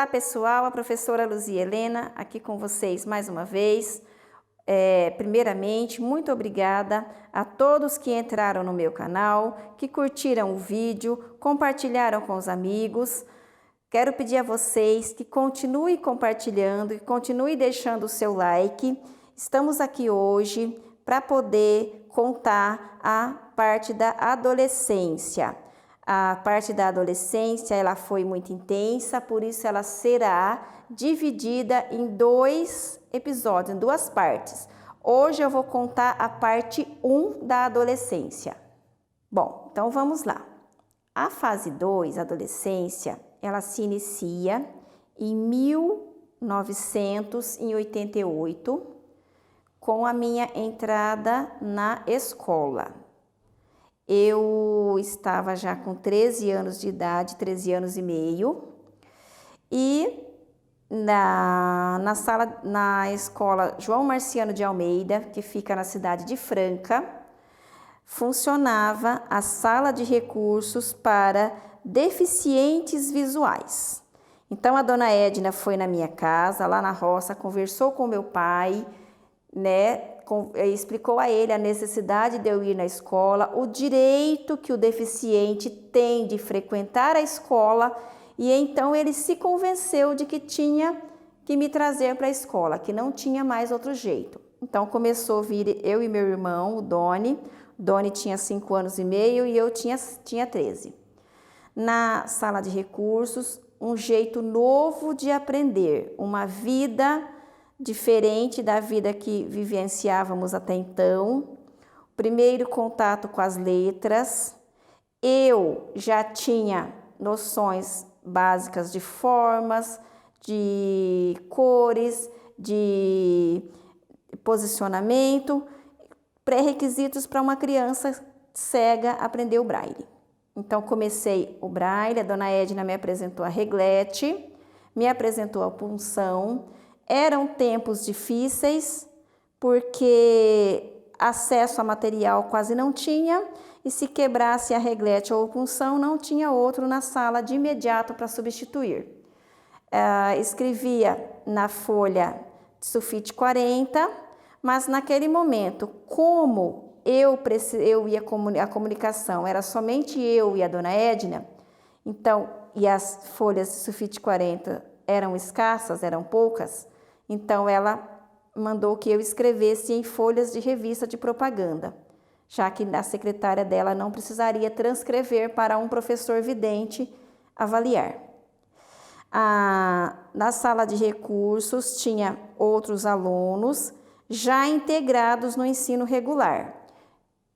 Olá pessoal, a professora Luzia Helena aqui com vocês mais uma vez. Primeiramente, muito obrigada a todos que entraram no meu canal, que curtiram o vídeo, compartilharam com os amigos. Quero pedir a vocês que continuem compartilhando e continuem deixando o seu like. Estamos aqui hoje para poder contar a parte da adolescência. A parte da adolescência, ela foi muito intensa, por isso ela será dividida em dois episódios, em duas partes. Hoje eu vou contar a parte 1 da adolescência. Bom, então vamos lá. A fase 2, adolescência, ela se inicia em 1988, com a minha entrada na escola. Eu estava já com 13 anos de idade, 13 anos e meio, e na escola João Marciano de Almeida, que fica na cidade de Franca, funcionava a sala de recursos para deficientes visuais. Então a dona Edna foi na minha casa, lá na roça, conversou com meu pai, explicou a ele a necessidade de eu ir na escola, o direito que o deficiente tem de frequentar a escola, e então ele se convenceu de que tinha que me trazer para a escola, que não tinha mais outro jeito. Então começou a vir eu e meu irmão, o Doni. O Doni tinha 5 anos e meio e eu tinha 13. Na sala de recursos, um jeito novo de aprender, uma vida diferente da vida que vivenciávamos até então. Primeiro contato com as letras. Eu já tinha noções básicas de formas, de cores, de posicionamento, pré-requisitos para uma criança cega aprender o braille. Então comecei o braille, a dona Edna me apresentou a reglete, me apresentou a punção. Eram tempos difíceis, porque acesso a material quase não tinha, e se quebrasse a reglete ou a punção, não tinha outro na sala de imediato para substituir. Escrevia na folha de sulfite 40, mas naquele momento, como a comunicação era somente eu e a dona Edna, então, e as folhas de sulfite 40 eram escassas, eram poucas, então ela mandou que eu escrevesse em folhas de revista de propaganda, já que a secretária dela não precisaria transcrever para um professor vidente avaliar. Na sala de recursos tinha outros alunos já integrados no ensino regular.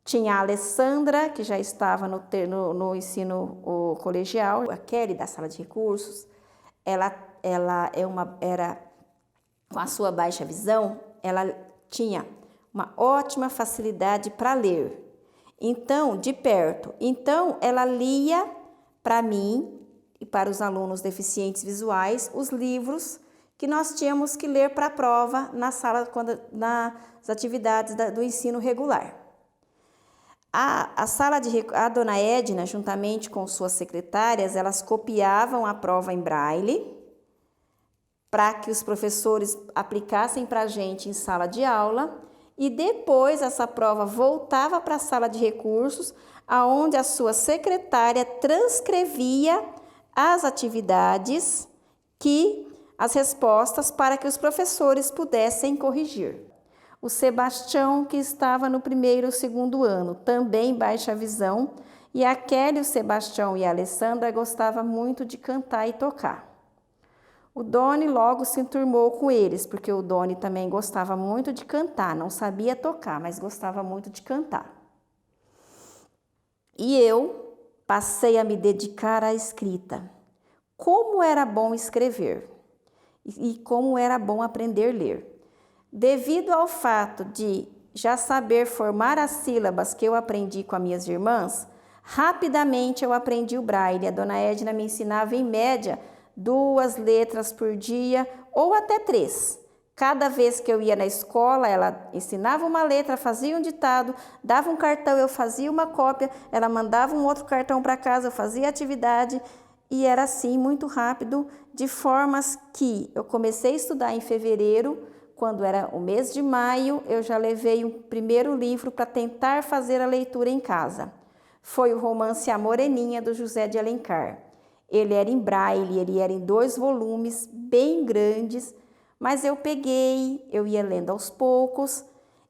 Tinha a Alessandra, que já estava no ensino colegial. A Kelly, da sala de recursos, ela era, com a sua baixa visão, ela tinha uma ótima facilidade para ler. Então, de perto. Então, ela lia para mim e para os alunos deficientes visuais os livros que nós tínhamos que ler para a prova na sala, nas atividades do ensino regular. A dona Edna, juntamente com suas secretárias, elas copiavam a prova em braille para que os professores aplicassem para a gente em sala de aula, e depois essa prova voltava para a sala de recursos, aonde a sua secretária transcrevia as atividades, as respostas, para que os professores pudessem corrigir. O Sebastião, que estava no 1º ou 2º ano, também baixa visão, e a Kelly, o Sebastião e a Alessandra gostavam muito de cantar e tocar. O Doni logo se enturmou com eles, porque o Doni também gostava muito de cantar, não sabia tocar, mas gostava muito de cantar. E eu passei a me dedicar à escrita. Como era bom escrever e como era bom aprender a ler. Devido ao fato de já saber formar as sílabas que eu aprendi com as minhas irmãs, rapidamente eu aprendi o braille. A dona Edna me ensinava em média 2 letras por dia ou até 3. Cada vez que eu ia na escola, ela ensinava uma letra, fazia um ditado, dava um cartão, eu fazia uma cópia, ela mandava um outro cartão para casa, eu fazia atividade e era assim muito rápido, de formas que eu comecei a estudar em fevereiro, quando era o mês de maio, eu já levei um primeiro livro para tentar fazer a leitura em casa. Foi o romance A Moreninha, do José de Alencar. Ele era em braille, ele era em 2 volumes, bem grandes, mas eu peguei, eu ia lendo aos poucos,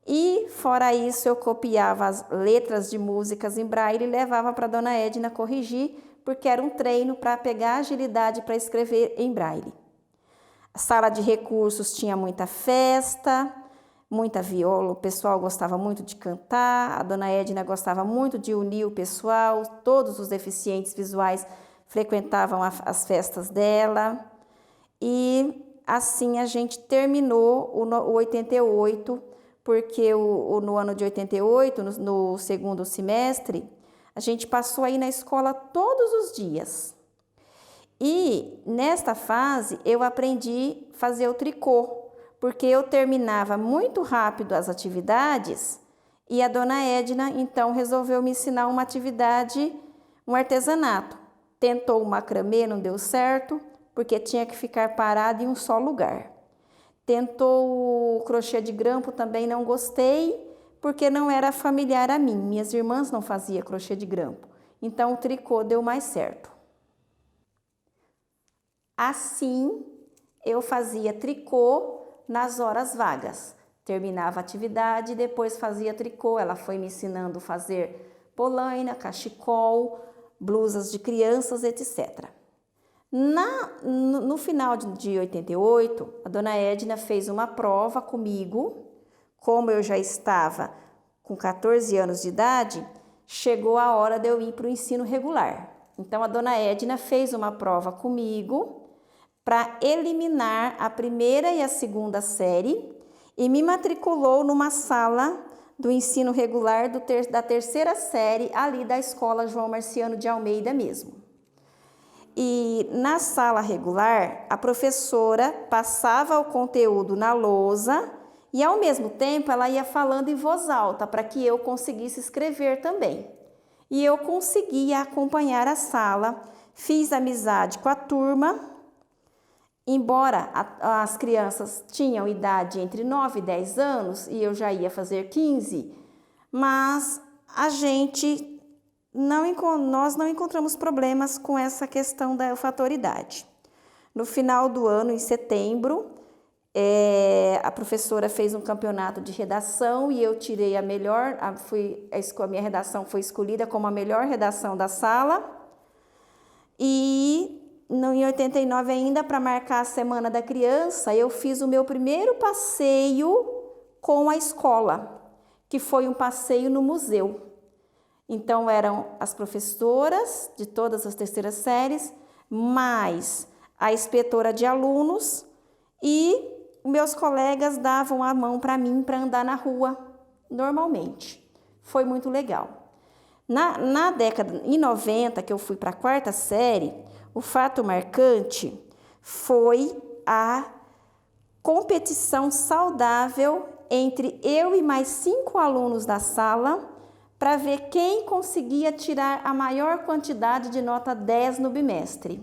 e fora isso eu copiava as letras de músicas em braille e levava para a dona Edna corrigir, porque era um treino para pegar agilidade para escrever em braille. A sala de recursos tinha muita festa, muita viola, o pessoal gostava muito de cantar, a dona Edna gostava muito de unir o pessoal, todos os deficientes visuais frequentavam as festas dela, e assim a gente terminou o 88, porque no ano de 88, no segundo semestre, a gente passou aí na escola todos os dias. E nesta fase eu aprendi a fazer o tricô, porque eu terminava muito rápido as atividades e a dona Edna então resolveu me ensinar uma atividade, um artesanato. Tentou o macramê, não deu certo, porque tinha que ficar parado em um só lugar. Tentou o crochê de grampo, também não gostei, porque não era familiar a mim. Minhas irmãs não faziam crochê de grampo, então o tricô deu mais certo. Assim, eu fazia tricô nas horas vagas. Terminava a atividade, depois fazia tricô. Ela foi me ensinando a fazer polaina, cachecol, blusas de crianças, etc. No final de 88, a dona Edna fez uma prova comigo. Como eu já estava com 14 anos de idade, chegou a hora de eu ir para o ensino regular. Então, a dona Edna fez uma prova comigo para eliminar a primeira e a segunda série e me matriculou numa sala do ensino regular da terceira série, ali da escola João Marciano de Almeida mesmo. E na sala regular, a professora passava o conteúdo na lousa e, ao mesmo tempo, ela ia falando em voz alta para que eu conseguisse escrever também. E eu conseguia acompanhar a sala, fiz amizade com a turma. Embora as crianças tinham idade entre 9 e 10 anos e eu já ia fazer 15, mas nós não encontramos problemas com essa questão da fator idade. No final do ano, em setembro, a professora fez um campeonato de redação e eu tirei a melhor, a minha redação foi escolhida como a melhor redação da sala. E em 89 ainda, para marcar a Semana da Criança, eu fiz o meu primeiro passeio com a escola, que foi um passeio no museu. Então, eram as professoras de todas as terceiras séries, mais a inspetora de alunos, e meus colegas davam a mão para mim para andar na rua, normalmente. Foi muito legal. Na década em 90, que eu fui para a 4ª série, o fato marcante foi a competição saudável entre eu e mais 5 alunos da sala para ver quem conseguia tirar a maior quantidade de nota 10 no bimestre.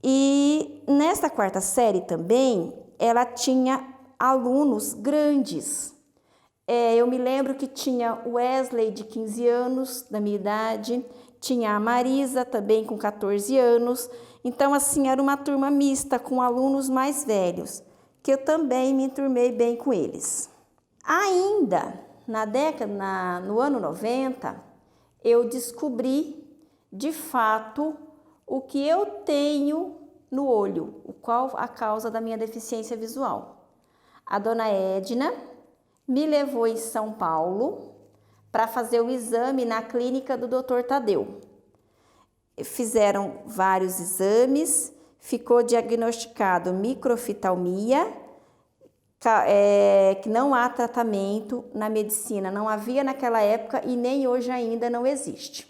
E nesta 4ª série também, ela tinha alunos grandes. Eu me lembro que tinha o Wesley, de 15 anos, da minha idade, tinha a Marisa, também com 14 anos. Então, assim, era uma turma mista, com alunos mais velhos, que eu também me enturmei bem com eles. Ainda no ano 90, eu descobri, de fato, o que eu tenho no olho, qual a causa da minha deficiência visual. A dona Edna me levou em São Paulo para fazer o exame na clínica do Dr. Tadeu. Fizeram vários exames, ficou diagnosticado microftalmia, que não há tratamento na medicina, não havia naquela época e nem hoje ainda não existe.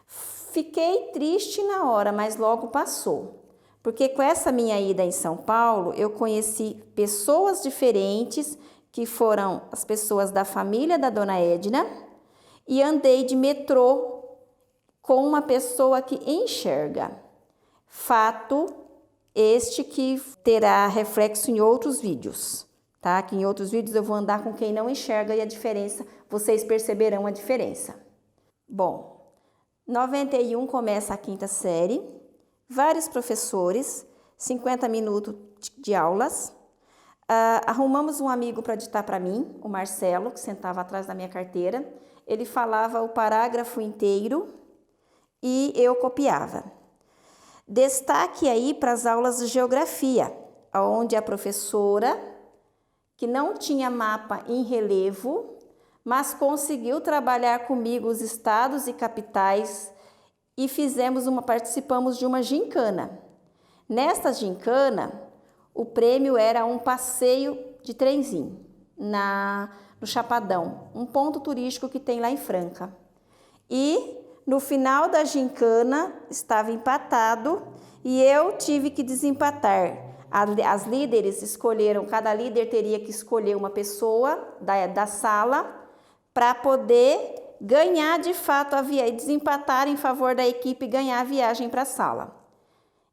Fiquei triste na hora, mas logo passou, porque com essa minha ida em São Paulo, eu conheci pessoas diferentes, que foram as pessoas da família da dona Edna, e andei de metrô com uma pessoa que enxerga. Fato este que terá reflexo em outros vídeos, tá? Que em outros vídeos eu vou andar com quem não enxerga e a diferença, vocês perceberão a diferença. Bom, 91 começa a 5ª série, vários professores, 50 minutos de aulas. Arrumamos um amigo para ditar para mim, o Marcelo, que sentava atrás da minha carteira. Ele falava o parágrafo inteiro e eu copiava. Destaque aí para as aulas de geografia, onde a professora, que não tinha mapa em relevo, mas conseguiu trabalhar comigo os estados e capitais e participamos de uma gincana. Nesta gincana, o prêmio era um passeio de trenzinho no Chapadão, um ponto turístico que tem lá em Franca. E no final da gincana estava empatado e eu tive que desempatar. As líderes escolheram, cada líder teria que escolher uma pessoa da sala para poder ganhar de fato desempatar em favor da equipe e ganhar a viagem para a sala.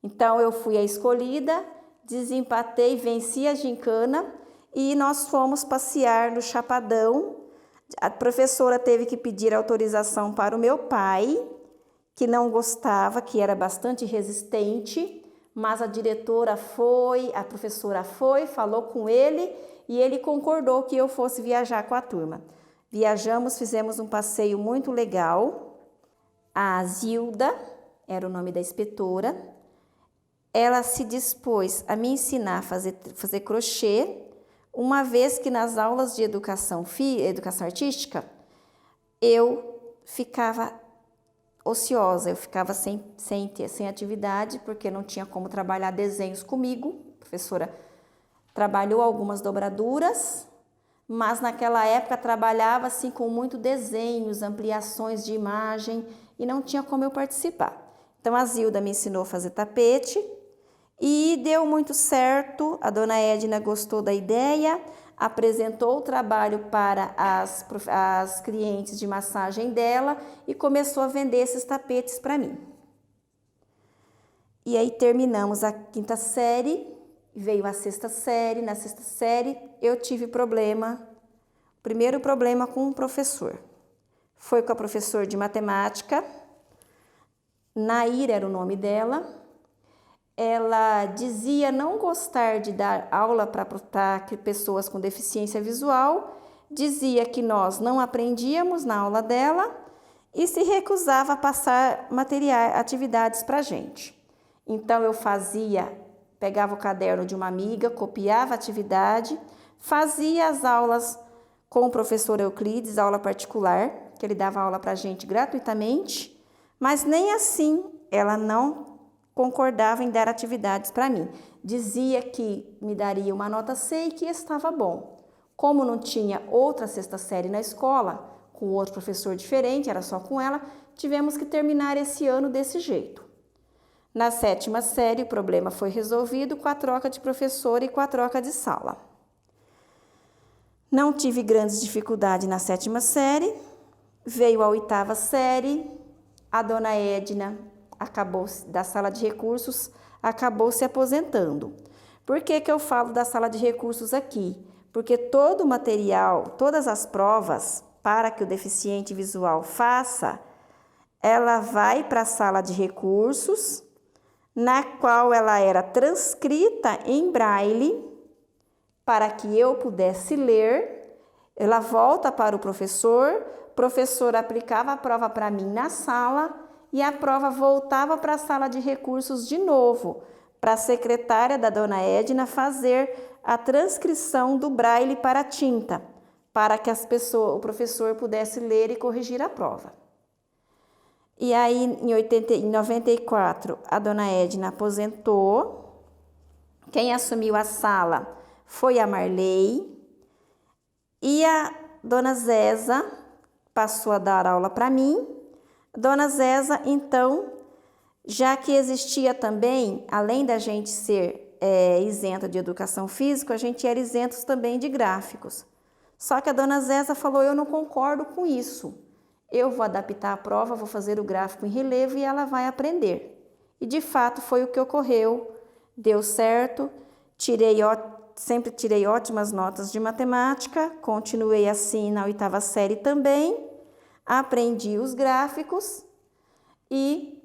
Então eu fui a escolhida, desempatei, venci a gincana e nós fomos passear no Chapadão. A professora teve que pedir autorização para o meu pai, que não gostava, que era bastante resistente, mas a professora foi, falou com ele e ele concordou que eu fosse viajar com a turma. Viajamos, fizemos um passeio muito legal. A Zilda era o nome da inspetora. Ela se dispôs a me ensinar a fazer crochê, uma vez que nas aulas de educação artística, eu ficava ociosa, eu ficava sem atividade, porque não tinha como trabalhar desenhos comigo. A professora trabalhou algumas dobraduras, mas naquela época trabalhava assim com muito desenhos, ampliações de imagem e não tinha como eu participar. Então a Zilda me ensinou a fazer tapete e deu muito certo. A dona Edna gostou da ideia, apresentou o trabalho para as clientes de massagem dela e começou a vender esses tapetes para mim. E aí terminamos a 5ª série, veio a 6ª série. Na 6ª série eu tive primeiro problema com um professor. Foi com a professora de matemática, Nair era o nome dela. Ela dizia não gostar de dar aula para pessoas com deficiência visual, dizia que nós não aprendíamos na aula dela e se recusava a passar atividades para a gente. Então eu pegava o caderno de uma amiga, copiava a atividade, fazia as aulas com o professor Euclides, aula particular, que ele dava aula para a gente gratuitamente, mas nem assim ela não concordava em dar atividades para mim. Dizia que me daria uma nota C e que estava bom. Como não tinha outra 6ª série na escola, com outro professor diferente, era só com ela, tivemos que terminar esse ano desse jeito. Na 7ª série, o problema foi resolvido com a troca de professor e com a troca de sala. Não tive grandes dificuldades na 7ª série, veio a 8ª série, a dona Edna da sala de recursos, acabou se aposentando. Por que eu falo da sala de recursos aqui? Porque todo o material, todas as provas para que o deficiente visual faça, ela vai para a sala de recursos, na qual ela era transcrita em braille, para que eu pudesse ler. Ela volta para o professor aplicava a prova para mim na sala, e a prova voltava para a sala de recursos de novo, para a secretária da dona Edna fazer a transcrição do braille para a tinta, para que o professor pudesse ler e corrigir a prova. E aí, em 94, a dona Edna aposentou. Quem assumiu a sala foi a Marley. E a dona Zeza passou a dar aula para mim. Dona Zeza, então, já que existia também, além da gente ser isenta de educação física, a gente era isentos também de gráficos. Só que a dona Zeza falou, eu não concordo com isso. eu vou adaptar a prova, vou fazer o gráfico em relevo e ela vai aprender. E de fato foi o que ocorreu, deu certo, sempre tirei ótimas notas de matemática, continuei assim na 8ª série também, aprendi os gráficos e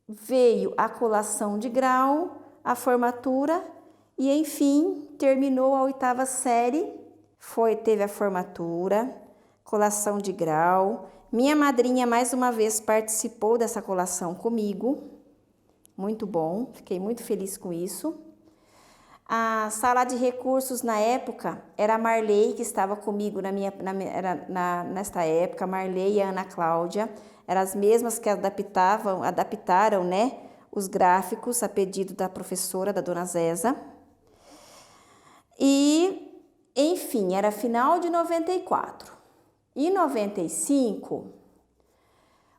veio a colação de grau, a formatura e, enfim, terminou a 8ª série, teve a formatura, colação de grau. Minha madrinha, mais uma vez, participou dessa colação comigo, muito bom, fiquei muito feliz com isso. A sala de recursos, na época, era a Marley, que estava comigo nesta época, Marley e a Ana Cláudia, eram as mesmas que adaptaram, né, os gráficos a pedido da professora, da dona Zéza. E, enfim, era final de 94. Em 95,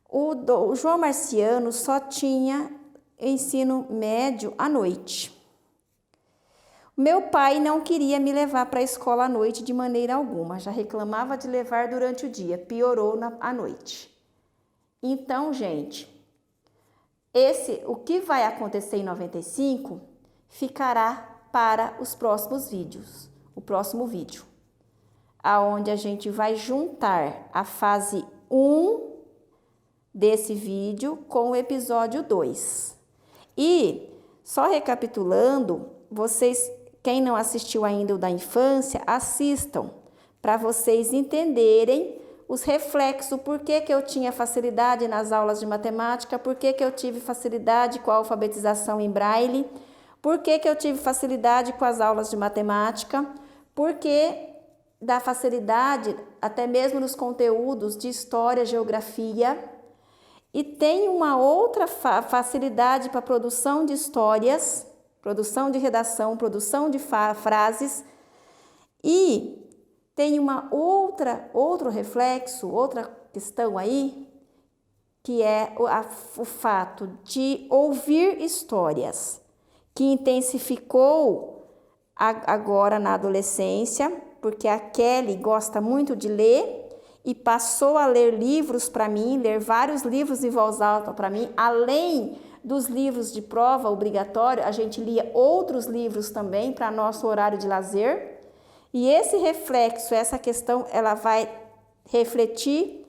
o João Marciano só tinha ensino médio à noite. Meu pai não queria me levar para a escola à noite de maneira alguma, já reclamava de levar durante o dia, piorou à noite. Então, gente, o que vai acontecer em 95 ficará para os próximos vídeos, o próximo vídeo, aonde a gente vai juntar a fase 1 desse vídeo com o episódio 2. E, só recapitulando, vocês, quem não assistiu ainda o da infância, assistam, para vocês entenderem os reflexos, por que eu tinha facilidade nas aulas de matemática, por que eu tive facilidade com a alfabetização em braille, por que eu tive facilidade com as aulas de matemática, por que da facilidade até mesmo nos conteúdos de história, geografia, e tem uma outra facilidade para produção de histórias, produção de redação, produção de frases, e tem outro reflexo, outra questão aí, que é o fato de ouvir histórias, que intensificou agora na adolescência, porque a Kelly gosta muito de ler e passou a ler livros para mim, ler vários livros em voz alta para mim, além dos livros de prova obrigatório, a gente lia outros livros também para nosso horário de lazer. E esse reflexo, essa questão, ela vai refletir,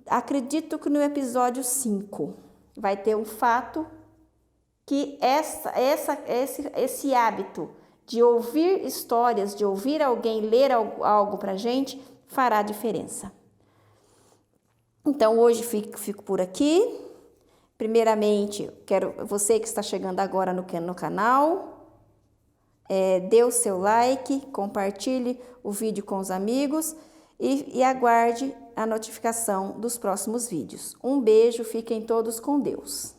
acredito que no episódio 5, vai ter um fato que esse hábito de ouvir histórias, de ouvir alguém ler algo para a gente, fará diferença. Então, hoje fico por aqui. Primeiramente, quero você que está chegando agora no canal, dê o seu like, compartilhe o vídeo com os amigos e aguarde a notificação dos próximos vídeos. Um beijo, fiquem todos com Deus.